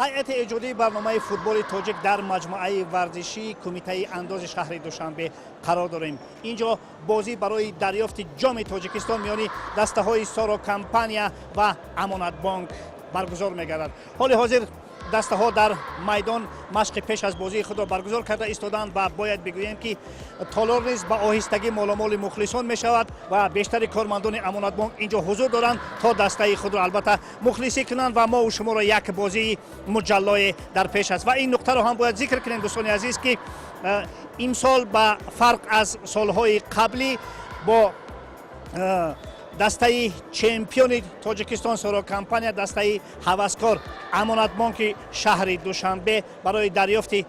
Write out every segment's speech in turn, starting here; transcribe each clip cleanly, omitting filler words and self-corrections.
ҳайати эҷодии барномаи футболи тоҷик дар маҷмуаи варзишии кумитаи андози шаҳри душанбе қарор дорем. Инҷо бозӣ барои дарёфти ҷоми Тоҷикистон миёни дастаҳои Соро Компания ва Амонатбонк баргузор мегардад. ҳоли ҳозир дастаҳо дар майдон машқи пеш аз бозии худро баргузор карда истоданд ва бояд бигӯем ки толор низ ба оҳистагӣ моломоли мухлисон мешавад ва бештари кормандони Амонатбонк инҷо ҳузур доранд то дастаи худро албатта мухлисӣ кунанд ва мову шуморо як бозии муҷаллое дар пеш аст. Ва ин нуқтаро ҳам бояд зикр кунем дӯстони азиз ки имсол ба фарқ аз солҳои қаблӣ бо дастаи чемпиони Тоҷикистон Соро Компания, дастаи ҳаваскор Амонатбонки шаҳри Душанбе барои дарёфти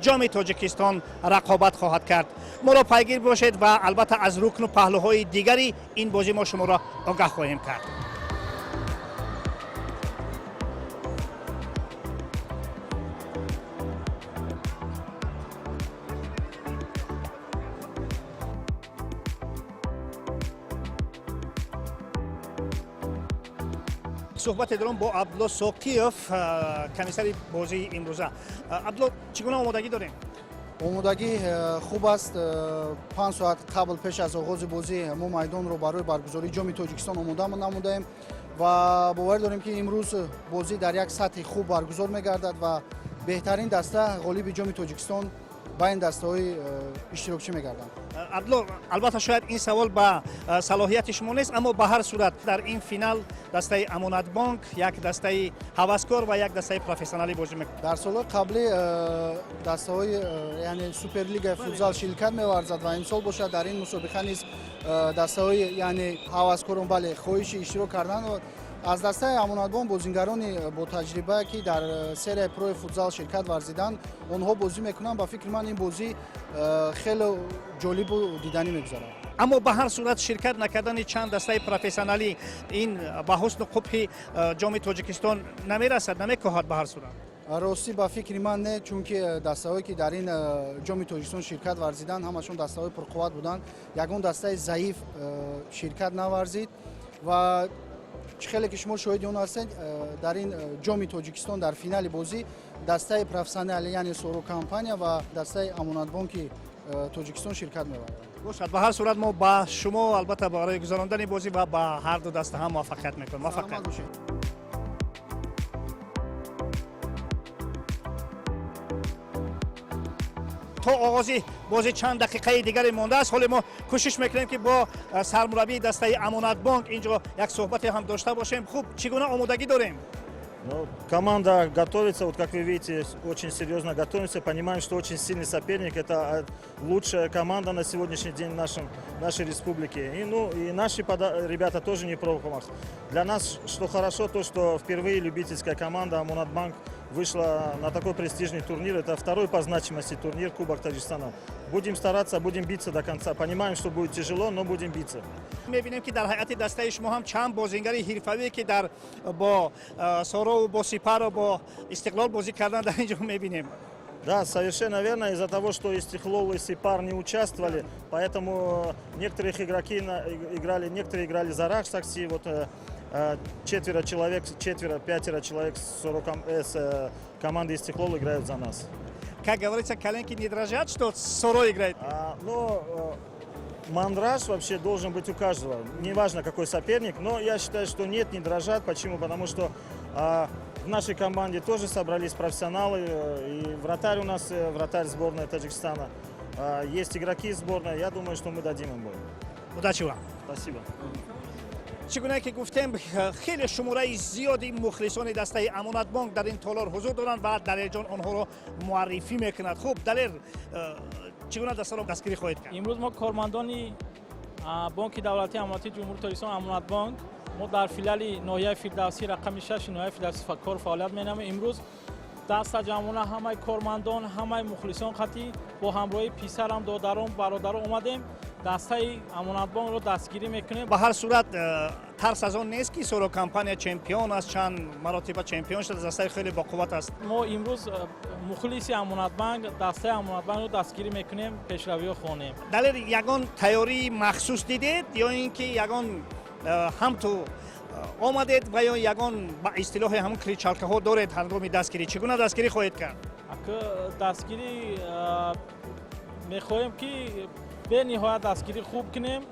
ҷоми Тоҷикистон рақобат хоҳад кард. моро пайгир бошед ва албатта аз рукну паҳлӯҳои дигари ин бозӣ мо шуморо огаҳ хоҳем кард. суҳбате дорам бо Абдулло Соқиев, комиссари бозии имрӯза. Абдулло, чӣ гуна омодагӣ дорем? омодагӣ хуб аст. 5 соат қабл пеш аз оғози бозӣ мо майдонро барои баргузории ҷоми Тоҷикистон омода намудаем ва бовар дорем ки имрӯз бозӣ дар як сатҳи хуб баргузор мегардад ва беҳтарин даста ғолиби ҷоми Тоҷикистон байн дастаҳои иштирокчӣ мегарданд. Абдулло, албатта шояд ин савол ба салоҳияти шумо нест, аммо ба ҳар сурат дар ин финал дастаи Амонатбонк, як дастаи ҳаваскор ва як дастаи профессионалӣ бозӣ мекунад. дар солҳои қаблӣ дастаҳои яъне суперлигаи футзал ширкат меварзад ва имсол бошад дар ин мусобиқа низ дастаҳои яъне ҳаваскорон бале хоҳиши иштирок кардан. аз дастаи Амонатбонк бозингарони бо таҷриба ки дар серияи прои футзал ширкат варзиданд онҳо бозӣ мекунанд. ба фикри ман ин бозӣ хеле ҷолибу диданӣ мегузарад. аммо ба ҳар сурат ширкат накардани чанд дастаи профессионалӣ ин ба ҳусну қубҳи ҷоми Тоҷикистон намерасад, намекоҳад ба ҳар сурат? ростӣ ба фикри ман не, чунки дастаҳое ки дар ин ҷоми Тоҷикистон ширкат варзиданд ҳамашон дастаҳои пурқувват буданд. ягон дастаи заиф ширкат наварзид ва чӣ хеле ки шумо шоҳиди он ҳастед, дар ин ҷоми Тоҷикистон дар финали бозӣ дастаи профессионалӣ яъне Соро Компания ва дастаи Амонатбонки Тоҷикистон ширкат мебарад. бошад, ба ҳар сурат мо ба шумо албатта барои гузарондани бозӣ ва ба ҳар ду даста ҳам муваффақият мекунем. муваффақият бошед. то оғози бозӣ чанд дақиқаи дигаре мондааст. ҳоле мо кӯшиш мекунем ки бо сармураббии дастаи Амонатбонк инҷо як суҳбате ҳам дошта бошем. хуб, чӣ гуна омодагӣ дорем? Ну, команда готовится, вот как вы видите, очень серьезно готовимся, понимаем, что очень сильный соперник, это лучшая команда на сегодняшний день в нашей республике. И наши ребята тоже не промах. Для нас что хорошо, то что впервые любительская команда Амонатбанк вышла на такой престижный турнир, это второй по значимости турнир Кубок Таджикистана. Будем стараться, будем биться до конца, понимаем, что будет тяжело, но будем биться. мебинем ки дар ҳайати дастаи шумо ҳам чанд бозингари ҳирфавӣ ки дар бо Сорову, бо Сипару, бо Истиқлол бозӣ кардан дар инҷо мебинем. Да, совершенно верно. Из-за того, что Истиқлол и Сипар не участвовали, поэтому некоторые игроки играли за Рахш такси. Вот 5 человек с команды Истиқлол играют за нас. Как говорится, коленки не дрожат, что Соро играет? Мандраж вообще должен быть у каждого. Неважно, какой соперник, но я считаю, что нет, не дрожат. Почему? Потому что в нашей команде тоже собрались профессионалы. И вратарь у нас, вратарь сборной Таджикистана. Есть игроки сборной. Я думаю, что мы дадим им бой. Удачи вам. Спасибо. чӣ гуна ки гуфтем, хеле шумораи зиёди мухлисони дастаи Амонатбонк дар ин толор ҳузур доранд ва Далерҷон онҳоро муаррифӣ мекунад. хуб, Далер, чӣ гуна дастаро дастгирӣ хоҳед кард? имрӯз мо кормандони бонки давлатии амонатии ҷумҳурии Тоҷикистон Амонатбонк мо дар филиали ноҳияи Фирдавсӣ рақами 6 ноҳияи Фирдавсӣ кор фаъолият менамоем. имрӯз даста ҷамъона ҳамаи кормандон, ҳамаи мухлисон қатӣ бо ҳамроҳи писарам, додаром, бародаром омадем дастаи Амонатбонкро дастгирӣ мекунем. ба ҳар сурат тарс аз он нест ки Соро Компания чемпион аст, чанд маротиба чемпион шуда, дастаи хеле боқувват аст. мо имрӯз мухлиси Амонатбанк, дастаи Амонатбанкро дастгирӣ мекунем, пешравиҳо хонем. Далер, ягон тайёрии махсус дидед ё ин ки ягон ҳам ту آمدید و یا یگان با اصطلاح همون کریچالکه ها دارید هنگامی دستگیری چگونه دستگیری خواهید کرد؟ دستگیری میخواهیم که به نهایت دستگیری خوب کنیم.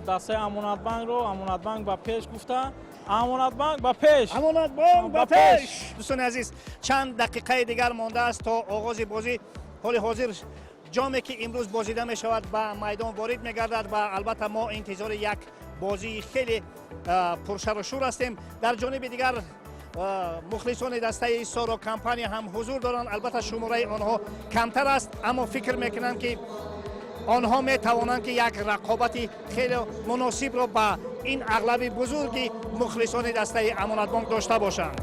دسته امانت بانک رو امانت بانک با پیش گفته امانت بانک با پیش امانت بانک با پیش. دوستان عزیز چند دقیقه دیگر مانده است تا آغاز بازی. حال حاضر جامی که امروز بازیده می شود به میدان وارد می گردد و البته ما انتظار یک بازی خیلی پرشر و شور هستیم. در جانب دیگر مخلصان دسته سارا کمپانی هم حضور دارند. البته شماره آنها کمتر است اما فکر میکنم که آنها می توانند که یک رقابت خیلی مناسب را با این اغلب بزرگی مخلصان دسته امانت بانک داشته باشند.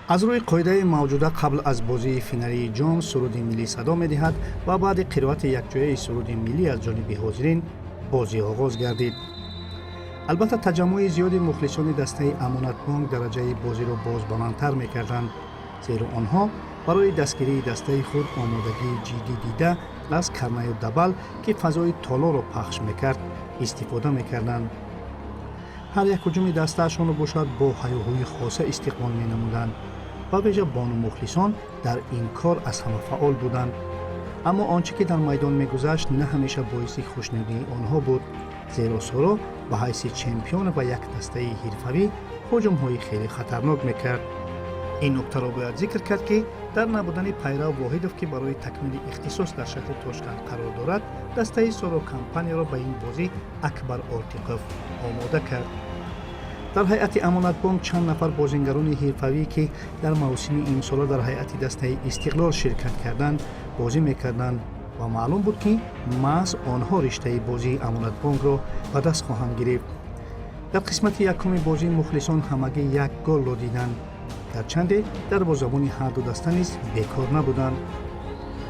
از روی قاعده موجوده قبل از بازی فینالی جام سرود ملی صدا می‌دهد و بعد قرائت یکجایی سرود ملی از جانب حاضرین بازی آغاز گردید. البته تجمع زیاد مخلصان دسته امانت بانک درجه بازی را باز بلندتر می‌کردند زیرا آنها برای دستگیری دسته خود آمادگی جدی دیده از کرنه و دبل که فضای تالا را پخش می‌کرد استفاده می‌کردند. هر یک هجوم دسته‌شان را باشد با هیاهوی خاصه استقبال می‌نمودند و ویژه بانو مخلصان در این کار از همه فعال بودند. اما آنچه که در میدان می‌گذشت نه همیشه باعث خوشنودی آنها بود زیرا سارا به حیث چمپیون و یک دسته حرفه‌ای هجوم‌های خیلی خطرناک می‌کرد. این نکته را باید ذکر کرد که در نبودن پیرو واحدов که برای تکمیل اختصاص در شکل تاشکند قرار دارد دسته سارا کمپانی را به این بازی اکبر آرتیقوف آماده کرد. در هیئت امانت بانک چند نفر بازیگران حرفه‌ای که در موسم امسال در هیئت دسته استقلال شرکت کردند بازی می‌کردند و معلوم بود که محض آنها رشته بازی امانت بانک را به دست خواهند گرفت. در قسمت یکم بازی مخلصان همگی یک گل را دیدند گرچند دروازه‌بان هر دو دسته نیز بیکار نبودند.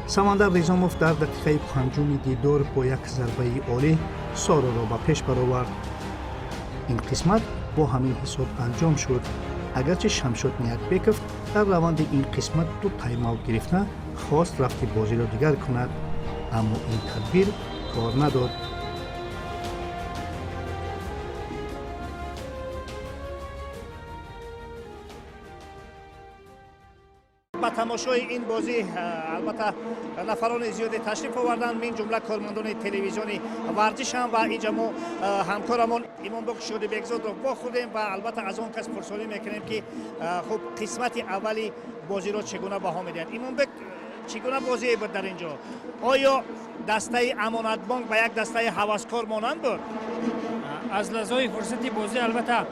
سمندر ریزاموف در دقیقه پنجم دیدار با یک ضربه عالی سارا را به پیش برآورد. این قسمت با همین حساب انجام شد اگرچه شمشاد نیکبکov در روند این قسمت دو تایم اوت گرفته خواست رفت بازی را دیگر کند اما این تدبیر کار نداد. با تماشای این بازی البته نفران زیادی تشریف آوردند من جمله کارمندان تلویزیونی ورزش هم و اینجا ما همکارمون ایمانبک شودی بگزاد را با خودیم و البته از آن کس پرسانی میکنیم که خب قسمت اولی بازی را چگونه بها میدهند. ایمانبک چگونه بازی بود در اینجا؟ آیا دسته امانت بانک به یک دسته هوسکار مانند بود؟ از لحاظ فرصتی بازی البته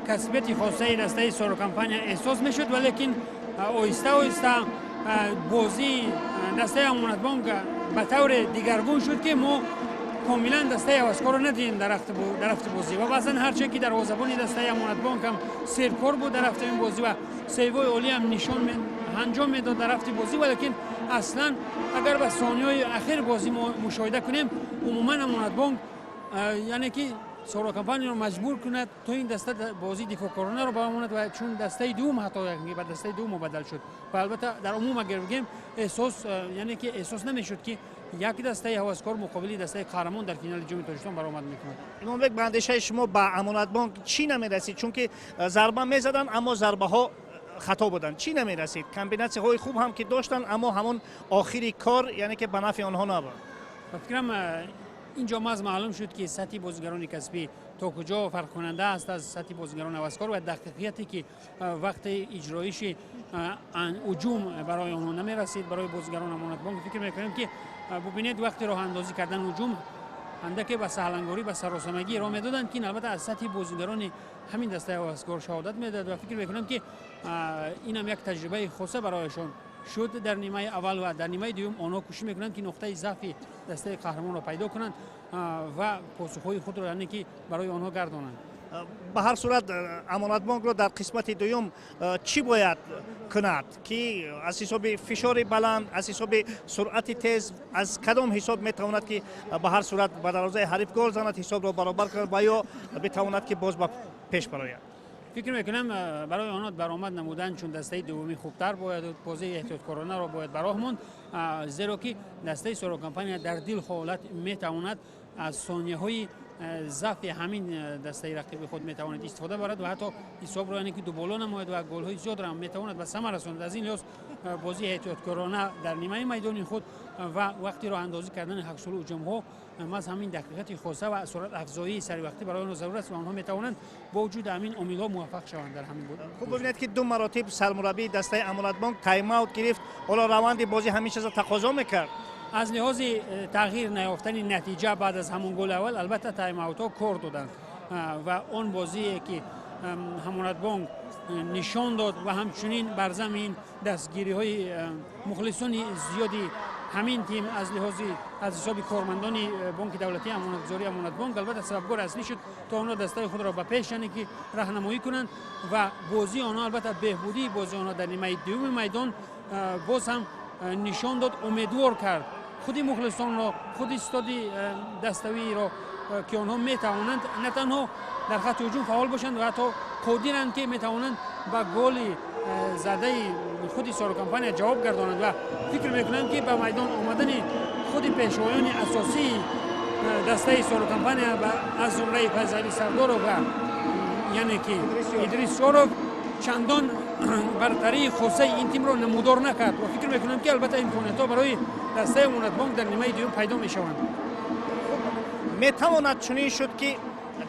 کسبیت خاصه دسته سارا کمپانی احساس میشد ولیکن آهسته آهسته بازی دسته امانت بانک به طور دیگرگون شد که ما کاملا دسته هوسکار را ندیدیم در رفت بازی و بعضا هرچه که دروازه‌بان دسته امانت بانک هم سرکار بود در رفت این بازی و سیوای عالی هم نشان انجام میداد در رفت بازی ولیکن اصلا اگر به ثانیه‌های اخیر بازی مشاهده کنیم عموما امانت بانک یعنی که سارا کمپانی رو مجبور کند تو این دسته بازی دفاعکارانه رو بماند و چون دسته دوم حتی به دسته دوم مبدل شد و البته در عموم اگر بگیم احساس یعنی که احساس نمیشد که یک دسته هوسکار مقابل دسته قهرمان در فینال جام تاجیکستان برآمد میکند. ایمانبک به اندیشه شما با امانت بانک چی نمیرسید چون که ضربه میزدن اما ضربه ها خطا بودن چی نمیرسید کمبیناسیون های خوب هم که داشتن اما همون آخری کار یعنی که به نفع آنها نبود. فکرم اینجا از معلوم شد که سطح بازیگران کسبی تا کجا فرق کننده است از سطح بازیگران هوسکار و دقیقیتی که وقت اجرایش هجوم برای آنها نمی رسید برای بازیگران امانت بانک. فکر میکنم که ببینید وقتی راه اندازی کردن هجوم اندکی به سهلنگاری به سراسمگی را میدادند که این البته از سطح بازیگران همین دسته هواسکار شهادت میداد و فکر میکنم که این هم یک تجربه خاصه برایشان شد در نیمه اول و در نیمه دوم آنها کوشش میکنند که نقطه ضعف دسته قهرمان را پیدا کنند و پاسخهای خود را یعنی که برای آنها گردانند. به هر صورت امانت بانک رو در قسمت دوم چی باید کند که از حساب فشار بلند، از حساب سرعت تیز، از کدام حساب میتواند که به هر صورت به دروازه حریف گل زند، حساب را برابر کند و یا بتواند که باز به پیش براید؟ فکر میکنم برای آنها برآمد نمودن چون دسته دومی خوبتر باید بازی احتیاطکارانه را باید براه ماند، زیرا که دسته سورو کمپانیا در دل حالت میتواند از ثانیه های ضعف همین دسته رقیب خود میتواند استفاده برد و حتی حساب را یعنی که دو بالا نماید و گل های زیاد را میتواند به ثمر رساند. از این لحاظ بازی احتیاطکارانه در نیمه میدان خود و وقتی را اندازی کردن حصول هجوم ها از همین دقیقت خاصه و سرعت افزایی سری وقتی برای آنها ضرورت است و آنها میتوانند با وجود همین امیدها موفق شوند در همین بود. خوب ببینید که دو مراتب سرمربی دسته امانت بانک تایم اوت گرفت، حالا روند بازی همیشه از تقاضا میکرد. از لحاظ تغییر نیافتن نتیجه بعد از همون گل اول البته تایم اوت ها کار دادند و اون بازی که امانت بانک نشان داد و همچنین بر زمین دستگیری های مخلصان زیادی همین تیم از لحاظ از حساب کارمندان بانک دولتی امانتگذاری امانت بانک البته سببگار اصلی شد تا آنها دسته خود را به پیش یعنی که راهنمایی کنند و بازی آنها البته بهبودی بازی آنها در نیمه دوم میدان باز هم نشان داد، امیدوار کرد خودی مخلصان را، خودی استادی دستوی را که آنها میتوانند نه تنها در خط هجوم فعال باشند و حتی قادرند که میتوانند با گل زده خودی سورو کمپانیا جواب گردانند و فکر میکنم که به میدان آمدن خودی پیشوایان اساسی دسته سورو کمپانیا از جمله فیض سردار و یعنی که ادریس شورف چندان برتری خاصه این تیم را نمودار نکرد و فکر میکنم که البته امکانات‌ها برای دسته امانت بانک در نیمه دوم پیدا میشوند. میتواند چنین شد که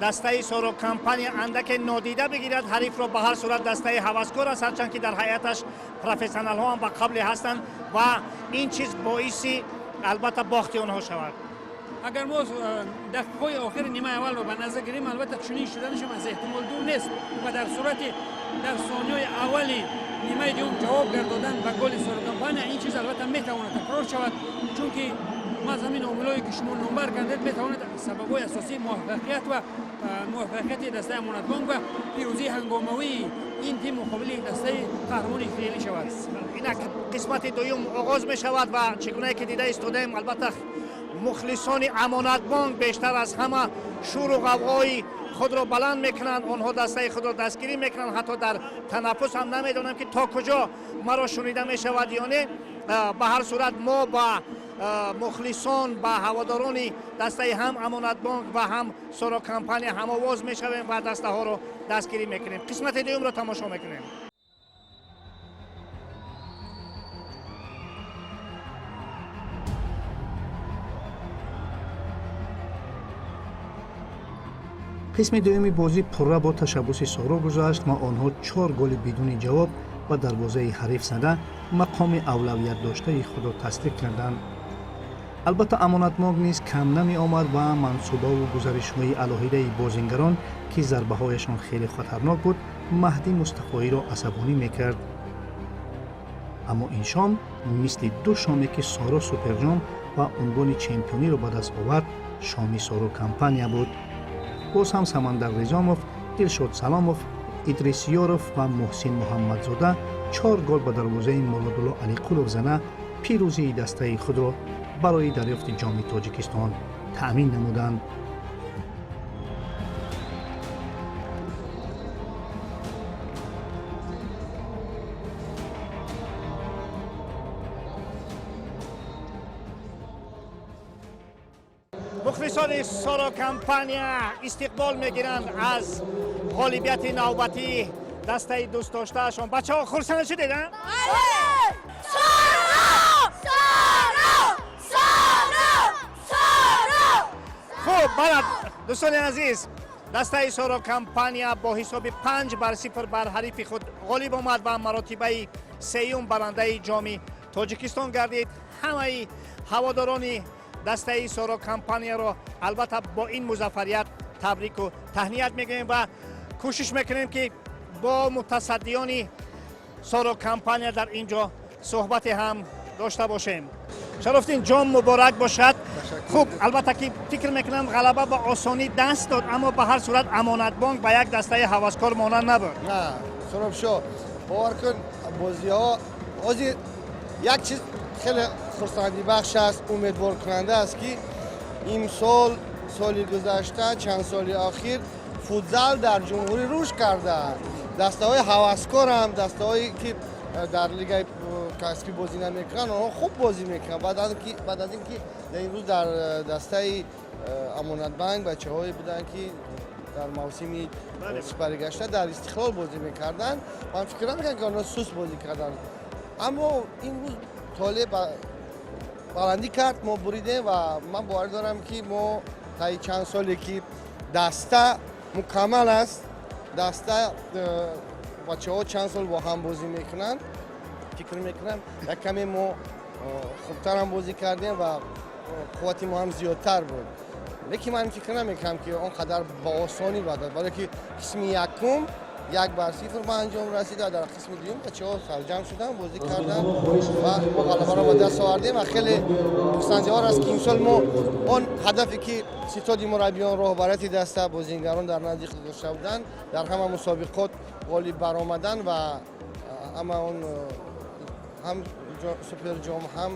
دسته سورو کمپانیا اندک نادیده بگیرد حریف را، به هر صورت دسته هوسکار است هرچند که در هیئتش پروفسیونال ها هم به قبل هستند و این چیز باعث البته باخت آنها شود. اگر ما دقیقه آخر نیمه اول رو به نظر گیریم البته چنین شدنش هم از احتمال دور نیست و در صورت در ثانیه اولی نیمه دوم جواب گرداندن و گل سورو کمپانیا این چیز البته میتواند تکرار شود چون که ما زمین عاملایی که شما نمبر کردید میتواند سببای اساسی موفقیت و موفقیت دسته امانت بانک و پیروزی هنگامه‌ای این تیم مقابل دسته قهرمان فعلی شود. این قسمت دوم آغاز می شود و چگونه که دیده استودیم البته مخلصان امانت بانک بیشتر از همه شور و غوغای خود را بلند میکنند، آنها دسته خود را دستگیری میکنند، حتی در تنفس هم نمیدانم که تا کجا مرا شنیده می شود یا نه. به هر صورت ما با مخلصان با هواداران دسته هم امانت بانک و هم سورو کمپانیا هم آواز میشویم و دسته ها را دستگیری میکنیم. قسمت دوم را تماشا میکنیم. قسم دومی بازی پرره با تشبث سورو گذشت و آنها 4 گل بدون جواب و دروازه حریف زده مقام اولویت داشته خود را تصدیق کردند. البته امانت بانک نیز کم نمی آمد و منصوبه و گزارش های علاهیده بازیگران که ضربه هایشان خیلی خطرناک بود مهدی مصطفی را عصبانی میکرد. اما این شام مثل دو شامی که سارا سوپر جام و عنوان چمپیونی را به دست آورد شام سورو کمپانیا بود. باز هم سمندر رزاموف، دلشاد سلاموف، ادریس یاروف و محسن محمدزاده 4 گل به دروازه مولادالله علی قلوف زنه پیروزی دسته خود را برای دریافت جام تاجیکستان تأمین نمودند. مخلصان سورو کمپانیا استقبال میگیرند از غالبیت نوبتی دسته دوست داشتهشان. بچه ها خرسند شدید؟ بله! خوب بلد دوستان عزیز، دسته سورو کمپانیا با حساب 5-0 بر حریف خود غالب آمد و مراتبه سیوم برنده جام تاجیکستان گردید. همه هواداران دسته سورو کمپانیا رو البته با این موفقیت تبریک و تهنیت میگیم و کوشش میکنیم که با متصدیان سورو کمپانیا در اینجا صحبت هم داشته باشیم. شرفتین جام مبارک باشد. خوب البته که فکر میکنم غلبه با آسانی دست داد، اما به هر صورت امانت بانک به یک دسته هوسکار مانند نبود. نه سراب شو باور کن بازی ها یک چیز خیلی خرسندی بخش است، امیدوار کننده است که این سال گذشته چند سال اخیر فوتزال در جمهوری رشد کرده. دسته های هوسکار هم دسته هایی که در لیگ کسبی بازی نمیکنن اونها خوب بازی میکنن. بعد از اینکه در این روز در دسته امانت بانک بچه‌هایی بودن که در موسمی سپری گشته در استقلال بازی میکردن، من فکر نمیکنم که آنها سوس بازی کردن، اما این روز طالب بلندی کرد، ما بریدیم و من باور دارم که ما تا چند سالی که دسته مکمل است، دسته بچه‌ها چند سال با هم بازی میکنن، فکر میکنم یک کمی ما خوبتر هم بازی کردیم و قوت ما هم زیادتر بود. لیکن من فکر نمیکنم که اونقدر با آسانی بود، ولی که قسم یکم 1-0 به انجام رسید و در قسم دوم بچه‌ها سرجم شدن بازی کردن و ما غلبه را به دست آوردیم و خیلی پسندیدار است که امسال ما اون هدفی که ستاد مربیان راهبرتی دسته بازیگران در نزدیک داشته بودن در همه مسابقات غالب برآمدن و اما اون هم سوپر جام هم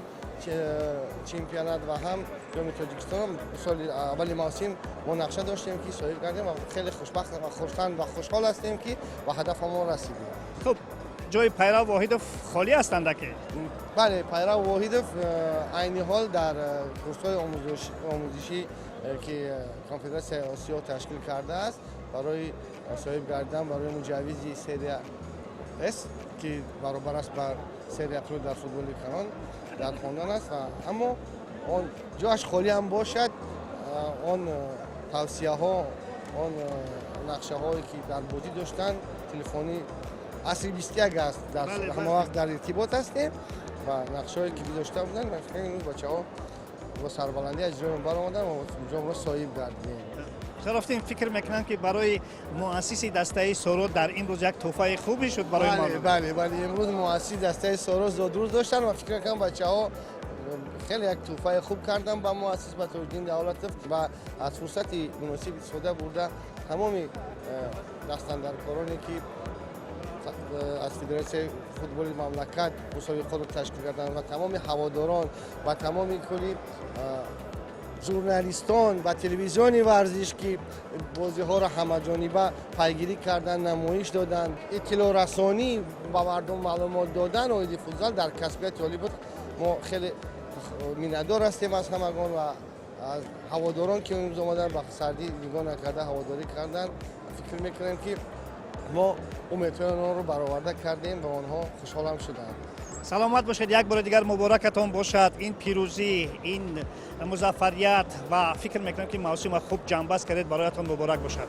چمپیونات و هم جام تاجیکستان سال اول موسم ما نقشه داشتیم که صاحب کردیم و خیلی خوشبخت و خرسند و خوشحال هستیم که به هدف ما رسیدیم. خب جای پیرو واحدوف خالی هستند که؟ بله، پیرو واحدوف عین حال در کورس‌های آموزشی که کنفدراسیون آسیا تشکیل کرده است برای صاحب گردن برای مجوزی سری اس که برابر است بر سری پرو در فوتبال کانون در خواندن است و اما اون جاش خالی هم باشد اون توصیه ها اون نقشه هایی که در بودی داشتن تلفنی اصلی 21 است در همه وقت در ارتباط هستیم و نقشه هایی که داشته بودن فکر این بچه ها با سربلندی اجرای برآمدن و جام را صاحب گردیدیم. شرفتین فکر میکنم که برای مؤسس دسته سورو در این روز یک تحفه خوبی شد برای ما. بله امروز مؤسس دسته سورو زادروز داشتن و فکر کنم بچه‌ها خیلی یک تحفه خوب کردن با مؤسس با توجیه دولت و از فرصت مناسب استفاده برده تمام دستاندرکارانی که از فدراسیون فوتبال مملکت مسابقه خود تشکیل کردن و تمام هواداران و تمام کلی ژورنالیستان و تلویزیون ورزش که بازی ها را همه جانبه پیگیری کردن، نمایش دادن، اطلاع رسانی و مردم معلومات دادن و فوتبال در کسبیت عالی بود. ما خیلی میندار هستیم از همگان و از هواداران که امروز اومدن به سردی نگاه نکرده هواداری کردن. فکر میکنیم که ما امیدهای آنها رو برآورده کردیم و آنها خوشحال هم شدند. سلامت باشید، یک بار دیگر مبارکتون باشد این پیروزی، این موفقیت و فکر میکنم که موسم خوب جنبست کردید، برایتون مبارک باشد.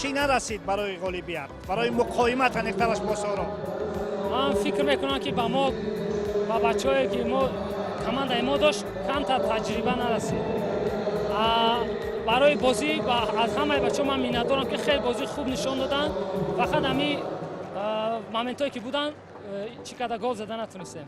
چی نرسید برای غالبیت، برای مقاومت انیخترش با سورو؟ من فکر میکنم که با ما با بچه‌ای که ما командаи мо дошт камтар таҷриба нарасид. барои бозӣ аз ҳамаи бачаҳо ман миннатдорам, ки хеле бозии хуб нишон доданд. Фақат ҳамин моментҳое ки буданд чӣ қадар гол зада натунистем.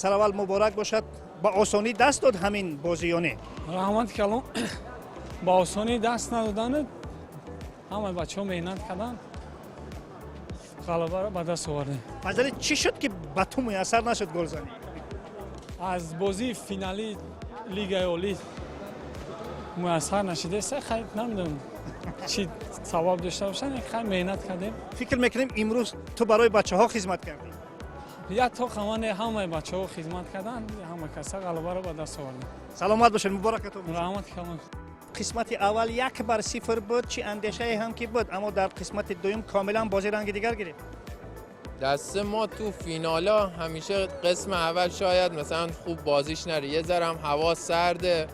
سرول مبارک باشد. با آسانی دست داد همین بازیانه. رحمت کلام با آسانی دست ندادن، همه بچه‌ها محنت کردن، غلبه را به دست آوردیم. فضل چی شد که به تو میسر نشد گل زنی؟ از بازی فینالی لیگ عالی میسر نشده است. خیلی نمیدونم چی ثواب داشته باشن. خیلی محنت کردیم. فکر میکنیم امروز تو برای بچه‌ها خدمت کردی. یا تو خواهان همه بچه‌ها خدمت کردن، همه کسا غلبه را به دست آوردیم. سلامت باشین، مبارکتون باشد. رحمت کلام. قسمت اول 1-0 بود، چی اندیشه هم که بود، اما در قسمت دوم کاملا بازی رنگ دیگر گرفت. دست ما تو فینالا همیشه قسم اول شاید مثلا خوب بازیش نره، یه ذره هم هوا سرده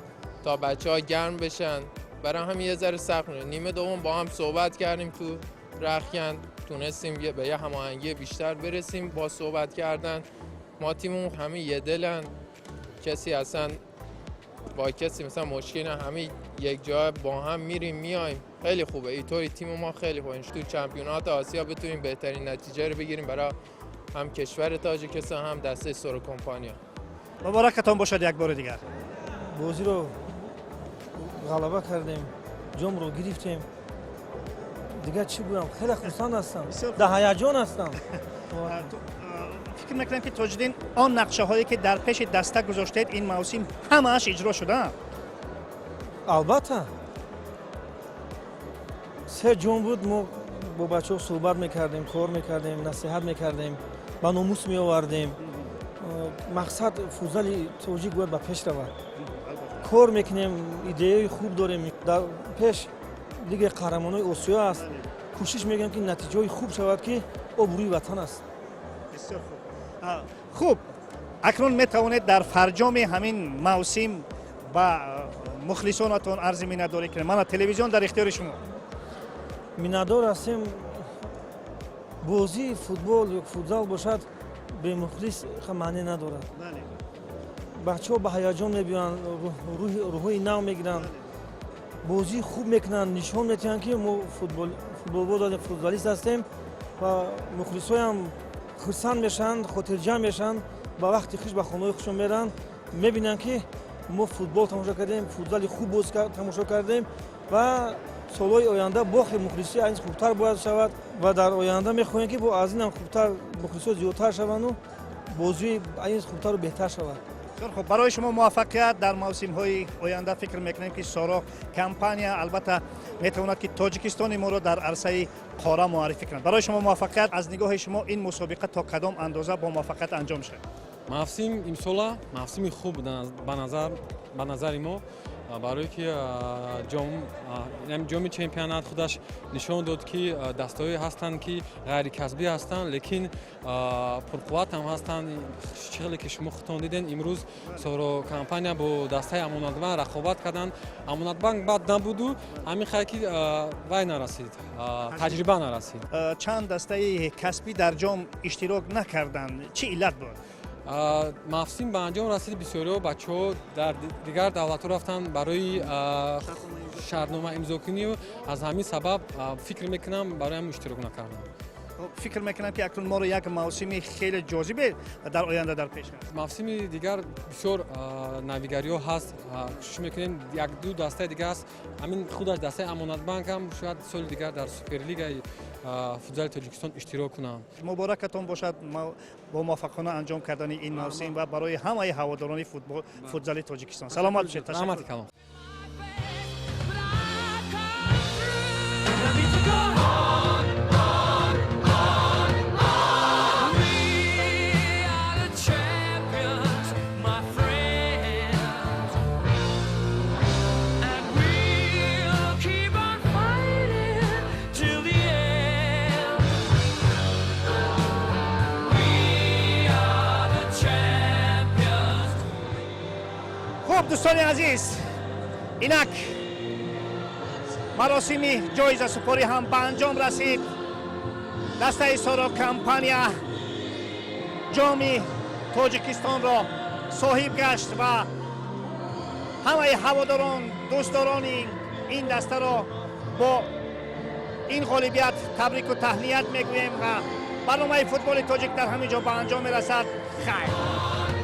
تا بچه‌ها گرم بشن، برای هم یه ذره سخت میشه. نیمه دوم با هم صحبت کردیم تو رخکن، تونستیم به یه هماهنگی بیشتر برسیم با صحبت کردن. ما تیممون همه یه دلن، کسی اصلا با کسی مثلا مشکل نه، همه یک جا با هم میریم میایم. خیلی خوبه اینطوری تیم ما، خیلی خوبه تو چمپیونات آسیا بتونیم بهترین نتیجه رو بگیریم برای هم کشور تاجیکستان هم دسته سورو کمپانیا. مبارکتون باشد یک بار دیگر. بازی رو غلبه کردیم، جام رو گرفتیم. دیگه چی بگم، خیلی خرسند هستم، در هیجان هستم. فکر میکنم که تاج‌الدین آن نقشه هایی که در پیش دسته گذاشتید این موسم همه‌اش اجرا شده. البته 3 جام بود، ما با بچه‌ها صحبت میکردیم، کار میکردیم، نصیحت میکردیم، با ناموس میآوردیم. مقصد فوتبال تاجیک بود به پیش رود. کار میکنیم، ایده خوب داریم. در پیش لیگ قهرمانان آسیا است. کوشش میکنیم که نتیجه خوب شود که آبروی وطن است. بسیار خوب. خوب، اکنون میتوانید در فرجام همین موسم با مخلصانتون عرض مینداری کنید. من تلویزیون در اختیار شما. میندار هستیم. بازی فوتبال یا فوتبال باشد به مخلص معنی ندارد. بچه‌ها به هیجان میبینن، روحی نو میگیرن، بازی خوب میکنن، نشان میدن که ما فوتبالیست هستیم و مخلصای هم خرسند میشن، خاطر جمع میشن، با وقتی خوش به خانه خودشون میرن، میبینن که ما فوتبال تماشا کردیم، فوتبال خوب بازی تماشا کردیم و سالهای آینده باخت مخلصی از این خوبتر باید شود و در آینده میخواهیم که با از این هم خوبتر مخلصی زیادتر شوند و بازی این خوبتر و بهتر شود. خب، برای شما موفقیت در موسم‌های آینده. فکر می‌کنیم که سورو کمپانیا البته میتواند که تاجیکستان ما رو در عرصه قاره معرفی کند. برای شما موفقیت. از نگاه شما این مسابقه تا کدام اندازه با موفقیت انجام شد؟ موسم امسال موسم خوب به نظر ما، برای که جام چمپیونات خودش نشان داد که دسته‌ای هستند که غیر کسبی هستند لیکن پرقوت هم هستند. چیزی که شما خودتون دیدین امروز سورو کمپانیا با دسته امانت بانک رقابت کردند. امانت بانک بعد نبود و همین خیلی وای نرسید، تجربه نرسید. چند دسته کسبی در جام اشتراک نکردند. چه علت بود؟ موسم به انجام رسید. بسیاری بچه‌ها در دیگر دولت‌ها رفتن برای شرطنامه امضا کنی و از همین سبب فکر میکنم برای هم اشتراک نکردن. فکر میکنم که اکنون ما رو یک موسمی خیلی جاذبه در آینده در پیش است. мавсими дигар бисёр навигариҳо ҳаст. кӯшиш мекунем як ду дастаи дигар аст. ҳамин худаш дастаи амонатбанк ҳам шояд соли дигар дар суперлигаи футзали тоҷикистон иштирок кунанд. مبارکتون باشد با موفقانه انجام کردن این موسم و برای همه هواداران فوتبال تاجیکستان. سلامت باشید. раҳмати تشکر. калом. خب دوستان عزیز، اینک مراسم جایزه سپاری هم به انجام رسید. دسته سارا کمپانیا جام تاجیکستان را صاحب گشت و همه هواداران دوستداران این دسته را با این غالبیت تبریک و تهنیت میگوییم و برنامه فوتبال تاجیک در همینجا به انجام میرسد. خیر.